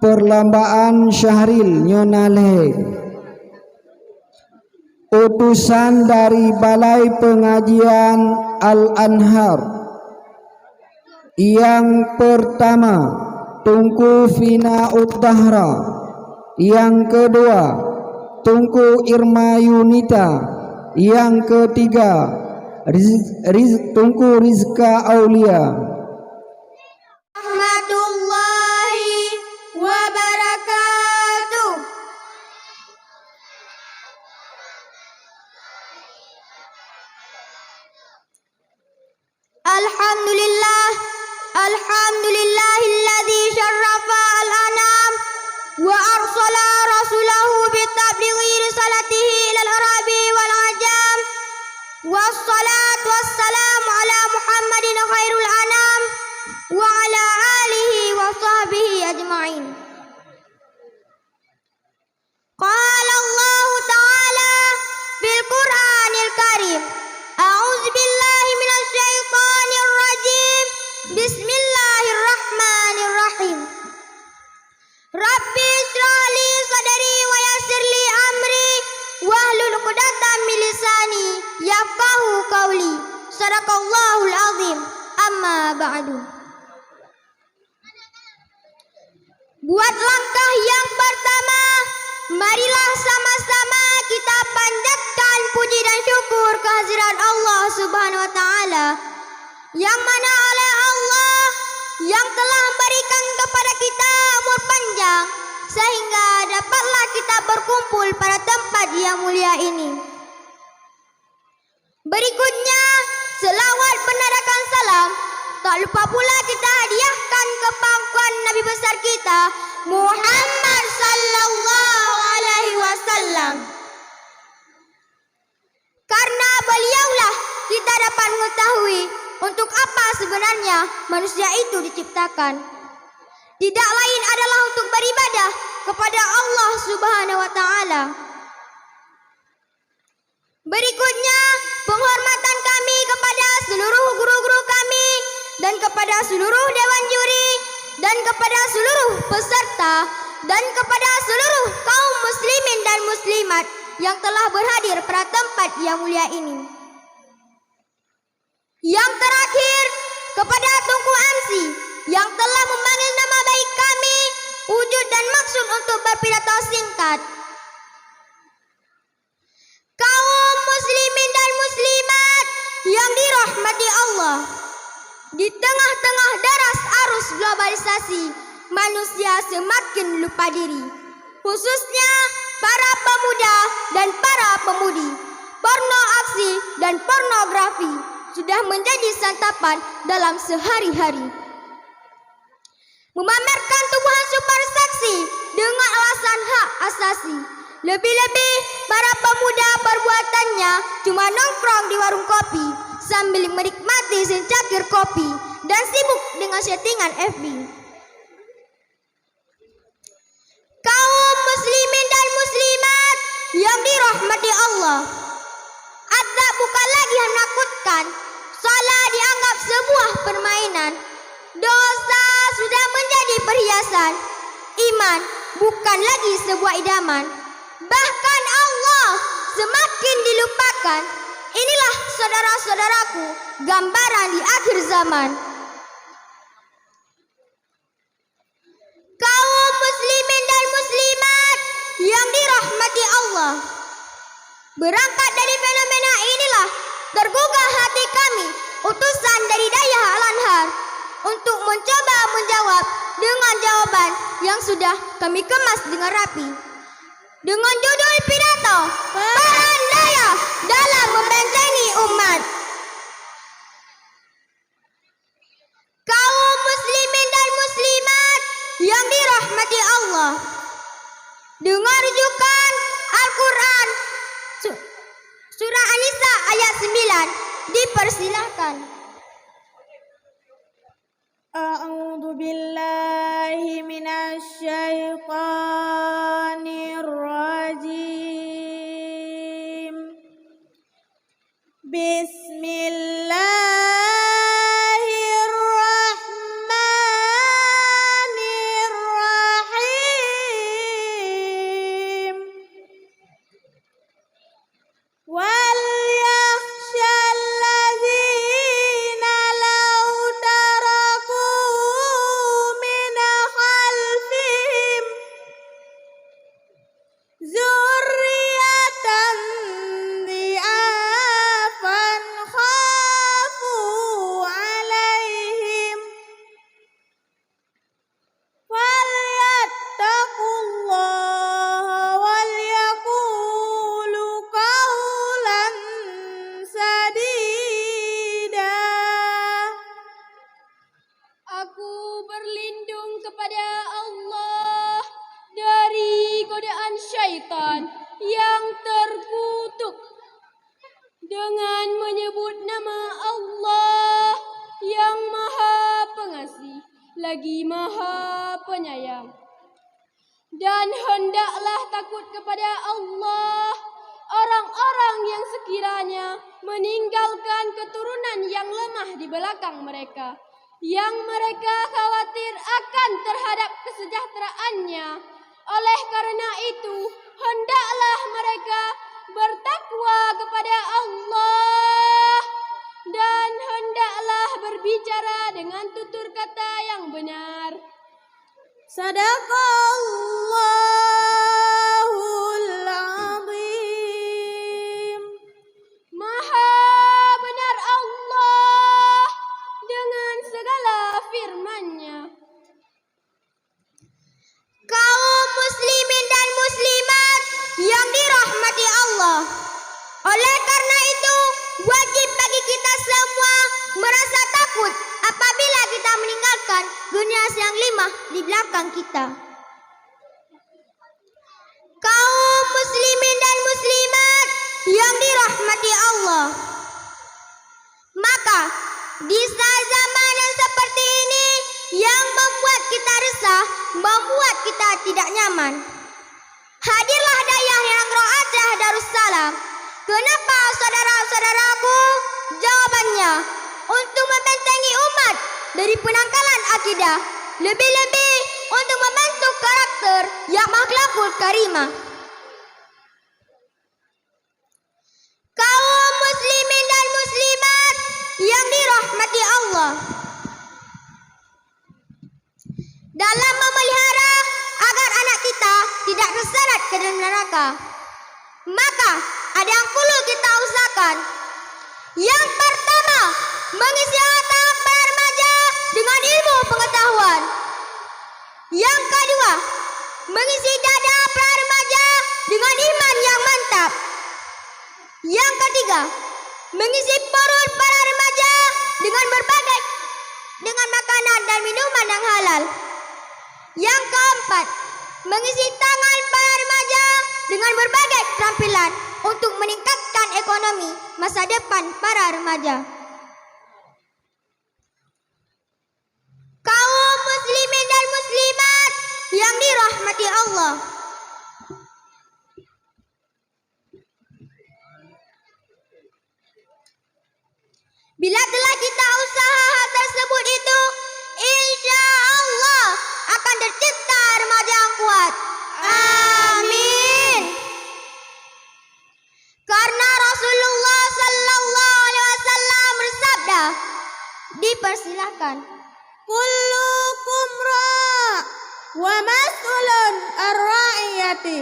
Perlombaan Syahril Nyonale, utusan dari Balai Pengajian Al-Anhar. Yang pertama, Tunku Vina Uddahra. Yang kedua, Tunku Irma Yunita. Yang ketiga, Tunku Rizka Aulia. Alhamdulillahilladzi syarrafa al-anam wa arsala rasulahu bitablighi risalatihi ilal arabi wal ajam. Wassalatu wassalamu ala Muhammadin khairul anam wa ala alihi wa sahbihi ajma'in. Qala Allah ta'ala bil Qur'anil Karim, a'udzu billahi minasy syaithanir rajim. Bismillahirrahmanirrahim. Rabbi ishrah li sadri wa yassir li amri wahlul 'uqdatam min lisani yafqahu qawli. Shadaqallahul azim. Amma ba'du. Buat langkah yang pertama, marilah sama-sama kita panjatkan puji dan syukur kehadirat Allah Subhanahu wa taala, yang mana oleh Allah yang telah memberikan kepada kita umur panjang sehingga dapatlah kita berkumpul pada tempat yang mulia ini. Berikutnya, selawat penadakan salam tak lupa pula kita hadiahkan ke pangkuan Nabi besar kita Muhammad sallallahu alaihi wasallam. Karena beliaulah kita dapat mengetahui untuk apa sebenarnya manusia itu diciptakan. Tidak lain adalah untuk beribadah kepada Allah Subhanahu wa taala. Berikutnya, penghormatan kami kepada seluruh guru-guru kami dan kepada seluruh dewan juri dan kepada seluruh peserta dan kepada seluruh kaum muslimin dan muslimat yang telah berhadir pada tempat yang mulia ini. Yang terakhir, kepada Tunku MC yang telah memanggil nama baik kami, wujud dan maksud untuk berpidato singkat. Kaum muslimin dan muslimat yang dirahmati Allah, di tengah-tengah deras arus globalisasi, manusia semakin lupa diri, khususnya para pemuda dan para pemudi. Porno aksi dan pornografi sudah menjadi santapan dalam sehari-hari. Memamerkan tubuhan super seksi dengan alasan hak asasi. Lebih-lebih para pemuda perbuatannya cuma nongkrong di warung kopi sambil menikmati secangkir kopi dan sibuk dengan settingan FB. Kaum muslimin dan muslimat yang dirahmati Allah, azab bukan lagi menakutkan. Salah dianggap sebuah permainan. Dosa sudah menjadi perhiasan. Iman bukan lagi sebuah idaman. Bahkan Allah semakin dilupakan. Inilah saudara-saudaraku, gambaran di akhir zaman. Kaum muslimin dan muslimat yang dirahmati Allah, berangkat dari fenomena inilah tergugah hati kami, utusan dari Daya Al-Anhar, untuk mencoba menjawab dengan jawaban yang sudah kami kemas dengan rapi. Dengan judul pidato, peran Daya dalam membentengi umat. Kaum muslimin dan muslimat yang dirahmati Allah, dengan rujukan Al-Quran Surah An-Nisa ayat 9, dipersilahkan. A'udzu billahi minasy syaithanir rajim. Bismillahirrahmanirrahim. syaitan yang terkutuk dengan menyebut nama Allah yang Maha Pengasih lagi Maha Penyayang. Dan hendaklah takut kepada Allah orang-orang yang sekiranya meninggalkan keturunan yang lemah di belakang mereka, yang mereka khawatir akan terhadap kesejahteraannya. Oleh karena itu, hendaklah mereka bertakwa kepada Allah dan hendaklah berbicara dengan tutur kata yang benar. Sadaqallahul azim. Maha benar Allah dengan segala firman-Nya. Kaum muslimin dan muslimat yang dirahmati Allah. Oleh karena itu, wajib bagi kita semua merasa takut apabila kita meninggalkan generasi yang lemah di belakang kita. Kaum muslimin dan muslimat yang dirahmati Allah. Maka, di saat zaman yang seperti ini yang membuat kita resah, membuat kita tidak nyaman, hadirlah dayah yang Ro'adah Darussalam. Kenapa saudara-saudaraku? Jawabannya, untuk membentengi umat dari penangkalan akidah, lebih-lebih untuk membentuk karakter yang akhlakul karimah. Kaum muslimin dan muslimat yang dirahmati Allah, dalam memelihara agar anak kita tidak terseret ke dalam neraka, maka ada yang perlu kita usahakan. Yang pertama, mengisi otak para remaja dengan ilmu pengetahuan. Yang kedua, mengisi dada para remaja dengan iman yang mantap. Yang ketiga, mengisi perut para remaja dengan makanan dan minuman yang halal. Yang keempat, mengisi tangan para remaja dengan berbagai keterampilan untuk meningkatkan ekonomi masa depan para remaja. Kaum muslimin dan muslimat yang dirahmati Allah, bila telah kita usaha hal tersebut itu, insya Allah akan tercipta remaja yang kuat. Amin. Karena Rasulullah Sallallahu Alaihi Wasallam bersabda, dipersilahkan. Kullukum ra' wa mas'ulun ar-ra'iyati.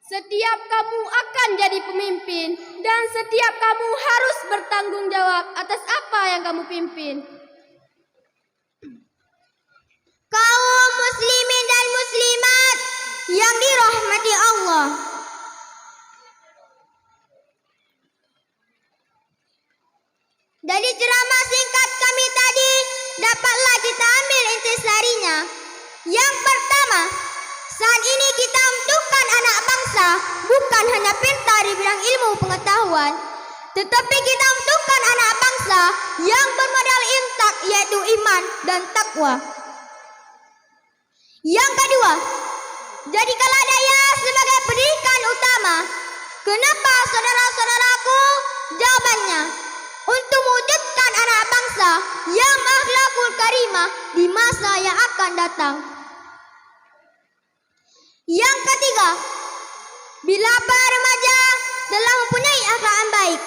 Setiap kamu akan jadi pemimpin dan setiap kamu harus bertanggung jawab atas apa yang kamu pimpin. Kaum muslimin dan muslimat yang dirahmati Allah, dari ceramah singkat kami tadi dapatlah kita ambil intisarinya. Yang pertama, saat ini kita membutuhkan anak bangsa bukan hanya pintar di bidang ilmu pengetahuan, tetapi kita membutuhkan anak bangsa yang bermodal infak, yaitu iman dan takwa. Yang kedua, jadikanlah daya sebagai pendidikan utama. Kenapa saudara-saudaraku? Jawabannya, untuk mewujudkan anak bangsa yang akhlakul karimah di masa yang akan datang. Yang ketiga, bila para remaja telah mempunyai akhlak yang baik,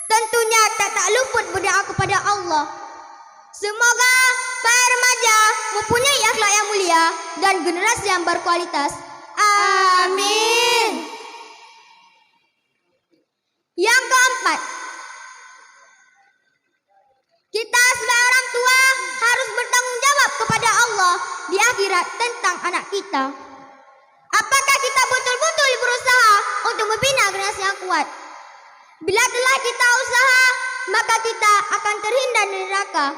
tentunya tak luput berdoa kepada Allah. Semoga para remaja mempunyai akhlak yang mulia dan generasi yang berkualitas. Amin. Yang keempat, kita sebagai orang tua harus bertanggung jawab kepada Allah di akhirat tentang anak kita. Apakah kita betul-betul berusaha untuk membina generasi yang kuat? Bila telah kita usaha, maka kita akan terhindar dari neraka.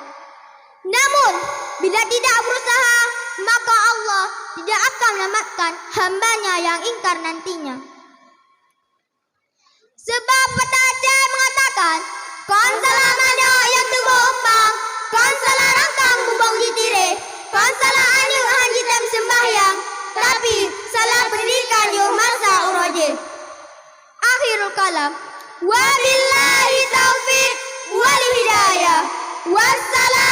Namun, bila tidak berusaha, maka Allah tidak akan menyelamatkan hambanya yang ingkar nantinya. Sebab petaja mengatakan, kon salah nada yang tubuh upang, kon salah rangkang bubong jitire, kon salah anu hanjitem sembahyang, tapi salah pendidikan yo masa uroje. Akhirul kalam. Wabillahi taufiq wal hidayah. Wassalam.